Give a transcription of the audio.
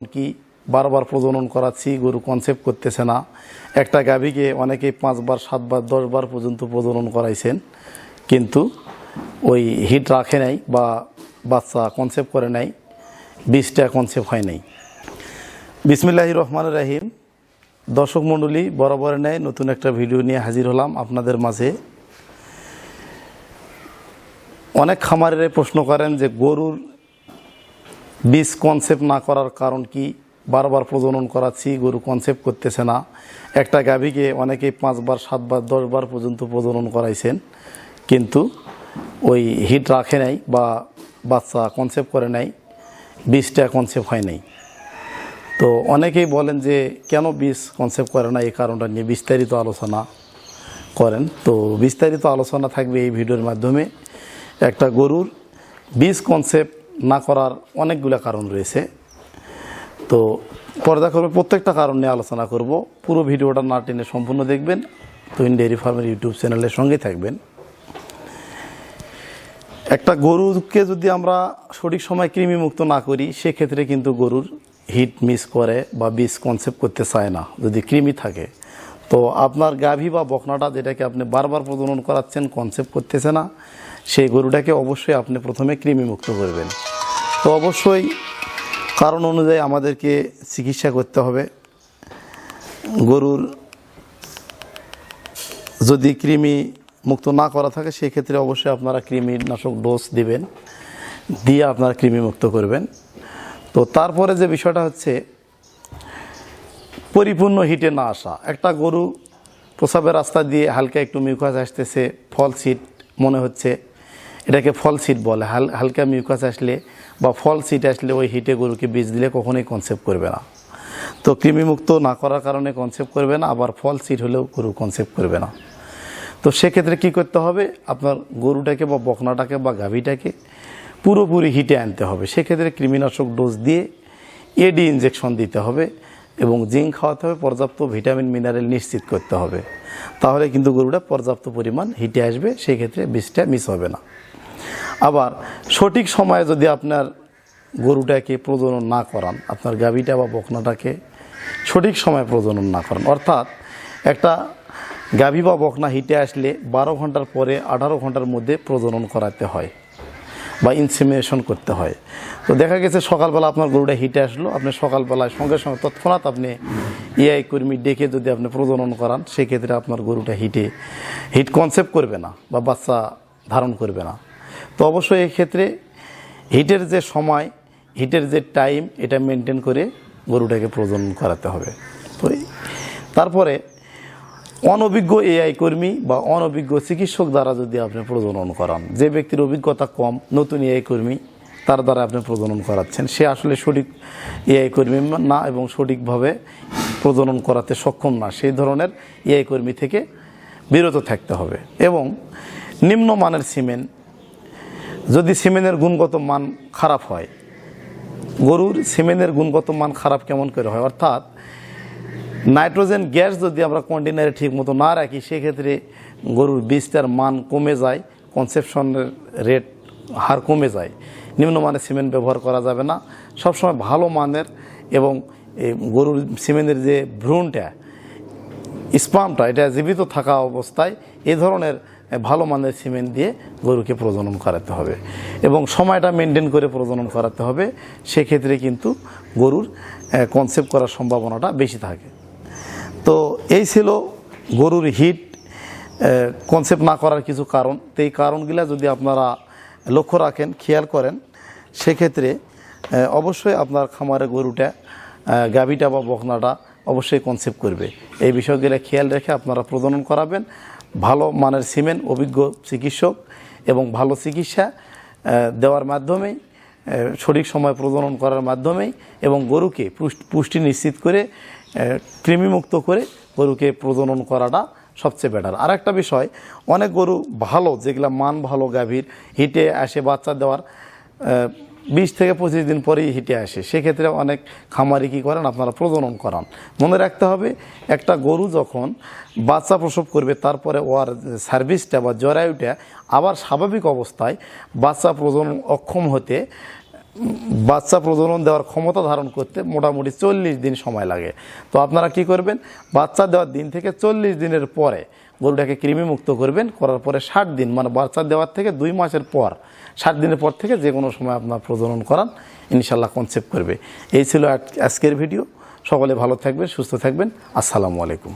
কি বারবার প্রজনন করাচ্ছি, গরু কনসেপ্ট করতেছে না। একটা গাভীকে অনেকেই 5 বার 7 বার 10 বার পর্যন্ত প্রজনন করাইছেন, কিন্তু ওই হিট রাখে নাই বা বাচ্চা কনসেপ্ট করে নাই, 20টা কনসেপ্ট হয় নাই। বিসমিল্লাহির রহমানির রহিম। দর্শক মণ্ডলী, বরাবর নেয় নতুন একটা ভিডিও নিয়ে হাজির হলাম আপনাদের মাঝে। অনেক খামারিরাই প্রশ্ন করেন যে গরুর বীজ কনসেপ্ট না করার কারণ কি, বারবার প্রজনন করাচ্ছি, গরু কনসেপ্ট করতেছে না। একটা গাভীকে অনেকেই 5 বার 7 বার 10 বার পর্যন্ত প্রজনন করাইছেন, কিন্তু ওই হিট রাখে নাই বা বাচ্চা কনসেপ্ট করে নাই, 20টা কনসেপ্ট হয় নাই। তো অনেকেই বলেন যে কেন বীজ কনসেপ্ট করে না, এই কারণটা নিয়ে বিস্তারিত আলোচনা করেন। তো বিস্তারিত আলোচনা থাকবে এই ভিডিওর মাধ্যমে। একটা গরুর বীজ কনসেপ্ট না করার অনেকগুলো কারণ রয়েছে, তো পর্যায়ক্রমে প্রত্যেকটা কারণ নিয়ে আলোচনা করব। পুরো ভিডিওটা না টেনে সম্পূর্ণ দেখবেন। তুহিন ডেইরি ফার্মের ইউটিউব চ্যানেলের সঙ্গে থাকবেন। একটা গরুকে যদি আমরা সঠিক সময় কৃমিমুক্ত না করি, সেক্ষেত্রে কিন্তু গরুর হিট মিস করে বা বীজ কনসেপ্ট করতে চায় না যদি কৃমি থাকে। তো আপনার গাভী বা বকনাটা যেটাকে আপনি বারবার প্রজনন করাচ্ছেন, কনসেপ্ট করতেছে না, সেই গরুটাকে অবশ্যই আপনি প্রথমে কৃমিমুক্ত করবেন। তো অবশ্যই কারণ অনুযায়ী আমাদেরকে চিকিৎসা করতে হবে। গরুর যদি কৃমি মুক্ত না করা থাকে, সেক্ষেত্রে অবশ্যই আপনারা কৃমিনাশক ডোজ দিবেন, দিয়ে আপনারা কৃমিমুক্ত করবেন। তো তারপরে যে বিষয়টা হচ্ছে পরিপূর্ণ হিটে না আসা। একটা গরু প্রসাবের রাস্তা দিয়ে হালকা একটু মিউকাস আসতেছে, ফল সিট মনে হচ্ছে, এটাকে ফল সিট বলে। হালকা মিউকাস আসলে বা ফল সিট আসলে ওই হিটে গরুকে বীজ দিলে কখনোই কনসেপ্ট করবে না। তো কৃমিমুক্ত না করার কারণে কনসেপ্ট করবে না, আবার ফল সিট হলেও গরু কনসেপ্ট করবে না। তো সেক্ষেত্রে কী করতে হবে, আপনার গরুটাকে বা বকনাটাকে বা গাভীটাকে পুরোপুরি হিটে আনতে হবে। সেক্ষেত্রে কৃমিনাশক ডোজ দিয়ে এডি ইনজেকশন দিতে হবে এবং জিঙ্ক খাওয়াতে হবে, পর্যাপ্ত ভিটামিন মিনারেল নিশ্চিত করতে হবে। তাহলে কিন্তু গরুটা পর্যাপ্ত পরিমাণ হিটে আসবে, সেক্ষেত্রে বীজটা মিস হবে না। আবার সঠিক সময়ে যদি আপনার গরুটাকে প্রজনন না করান, আপনার গাভীটা বা বকনাটাকে সঠিক সময়ে প্রজনন না করান, অর্থাৎ একটা গাভী বা বকনা হিটে আসলে 12 ঘন্টার পরে 18 ঘন্টার মধ্যে প্রজনন করাতে হয় বা ইনসেমিনেশন করতে হয়। তো দেখা গেছে সকালবেলা আপনার গরুটা হিটে আসলো, আপনি সকালবেলায় সঙ্গে সঙ্গে তৎক্ষণাৎ আপনি এআই কর্মী ডেকে যদি আপনি প্রজনন করান, সেক্ষেত্রে আপনার গরুটা হিট কনসেপ্ট করবে না বা বাচ্চা ধারণ করবে না। তো অবশ্যই এক্ষেত্রে হিটের যে সময়, হিটের যে টাইম, এটা মেনটেন করে গরুটাকে প্রজনন করাতে হবে। তো তারপরে অনভিজ্ঞ এআই কর্মী বা অনভিজ্ঞ চিকিৎসক দ্বারা যদি আপনি প্রজনন করান, যে ব্যক্তির অভিজ্ঞতা কম, নতুন এআই কর্মী, তার দ্বারা আপনি প্রজনন করাচ্ছেন, সে আসলে সঠিক এআই কর্মী না এবং সঠিকভাবে প্রজনন করাতে সক্ষম না, সেই ধরনের এআই কর্মী থেকে বিরত থাকতে হবে। এবং নিম্নমানের সিমেন্ট, যদি সিমেন্টের গুণগত মান খারাপ হয়, গরুর সিমেন্টের গুণগত মান খারাপ কেমন করে হয়, অর্থাৎ নাইট্রোজেন গ্যাস যদি আমরা কন্টেনারে ঠিক মতো না রাখি, সেক্ষেত্রে গরুর বীজটার মান কমে যায়, কনসেপশনের রেট হার কমে যায়। নিম্নমানের সিমেন্ট ব্যবহার করা যাবে না। সবসময় ভালো মানের এবং গরুর সিমেন্টের যে ভ্রূণটা, স্পামটা, এটা জীবিত থাকা অবস্থায় এই ধরনের ভালো মানের সিমেন্ট দিয়ে গরুকে প্রজনন করাতে হবে এবং সময়টা মেনটেন করে প্রজনন করাতে হবে। সেক্ষেত্রে কিন্তু গরুর কনসেপ্ট করার সম্ভাবনাটা বেশি থাকে। তো এই ছিল গরুর হিট কনসেপ্ট না করার কিছু কারণ। তো এই কারণগুলো যদি আপনারা লক্ষ্য রাখেন, খেয়াল করেন, সেক্ষেত্রে অবশ্যই আপনার খামারে গরুটা, গাভীটা বা বকনাটা অবশ্যই কনসেপ্ট করবে। এই বিষয়গুলো খেয়াল রেখে আপনারা প্রজনন করাবেন। ভালো মানের সিমেন্ট, অভিজ্ঞ চিকিৎসক এবং ভালো চিকিৎসা দেওয়ার মাধ্যমেই, সঠিক সময় প্রজনন করার মাধ্যমেই এবং গরুকে পুষ্টি নিশ্চিত করে কৃমিমুক্ত করে গরুকে প্রজনন করাটা সবচেয়ে বেটার। আর একটা বিষয়, অনেক গরু ভালো, যেগুলো মান ভালো গাভীর, হিটে আসে বাচ্চা দেওয়ার 20 থেকে 25 দিন পরেই হিটে আসে, সেক্ষেত্রে অনেক খামারি কী করেন, আপনারা প্রজনন করান। মনে রাখতে হবে, একটা গরু যখন বাচ্চা প্রসব করবে, তারপরে ওর সার্ভিসটা বা জরায়ুটা আবার স্বাভাবিক অবস্থায় বাচ্চা প্রজনন অক্ষম হতে বাচ্চা প্রজনন দেওয়ার ক্ষমতা ধারণ করতে মোটামুটি 40 দিন সময় লাগে। তো আপনারা কি করবেন, বাচ্চা দেওয়ার দিন থেকে 40 দিনের পরে গরুটাকে কৃমিমুক্ত করবেন, করার পরে 60 দিন মানে বাচ্চা দেওয়ার থেকে 2 মাসের পর 60 দিনের পর থেকে যে কোনো সময় আপনার প্রজনন করান, ইনশাল্লাহ কনসেপ্ট করবে। এই ছিল আজকের ভিডিও। সকলে ভালো থাকবেন, সুস্থ থাকবেন। আসসালামু আলাইকুম।